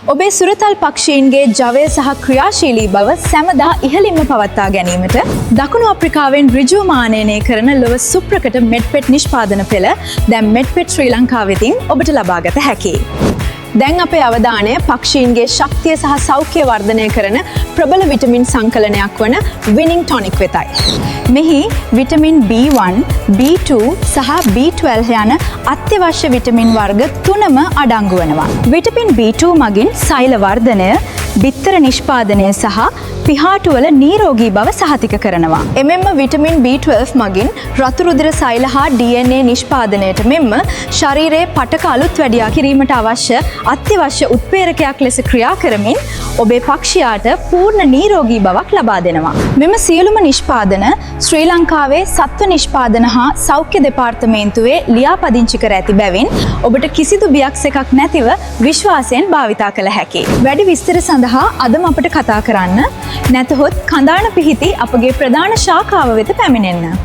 ඔබේ සුරතල් පක්ෂීන්ගේ ජවය සහ ක්‍රියාශීලී බව සැමදා ඉහළින්ම පවත්වා ගැනීමට දකුණු අප්‍රිකාවෙන් ඍජුව මානනය කරන ලොව සුප්‍රකට මෙඩ්පෙට් නිෂ්පාදන පෙළ දැන් මෙඩ්පෙට් ශ්‍රී ලංකා වෙතින් ඔබට ලබාගත හැකියි. දැන් අපේ අවධානය පක්ෂීන්ගේ ශක්තිය සහ සෞඛ්‍ය වර්ධනය කරන ප්‍රබල විටමින් සංකලනයක් වන විනිං ටොනික් වෙතයි. මෙහි විටමින් B1, B2 සහ B12 යන අත්‍යවශ්‍ය විටමින් වර්ග 3ම අඩංගු වෙනවා. විටමින් B2 මගින් සෛල වර්ධනය, බිත්තර නිෂ්පාදනය සහ පිහාටුවල නිරෝගී බව සහතික කරනවා. එමෙන්ම විටමින් B12 මගින් රතු රුධිර සෛල හා DNA නිෂ්පාදනයට මෙන්ම ශරීරයේ පටක අලුත් වැඩියා කිරීමට අවශ්‍ය අත්‍යවශ්‍ය උත්ප්‍රේරකයක් ලෙස ක්‍රියා කරමින් ඔබේ පක්ෂියාට පූර්ණ නිරෝගී බවක් ලබා දෙනවා. මෙම සියලුම නිෂ්පාදන ශ්‍රී ලංකාවේ සත්ව නිෂ්පාදන හා සෞඛ්‍ය දෙපාර්තමේන්තුවේ ලියාපදිංචි කර ඇති බැවින් ඔබට කිසිදු බියක් සැකක් නැතිව විශ්වාසයෙන් භාවිතා කළ හැකියි. වැඩි විස්තර සඳහා අදම අපට කතා කරන්න. නැතහොත් කඳාන පිහිටි අපගේ ප්‍රධාන ශාඛාව වෙත පැමිණෙන්න.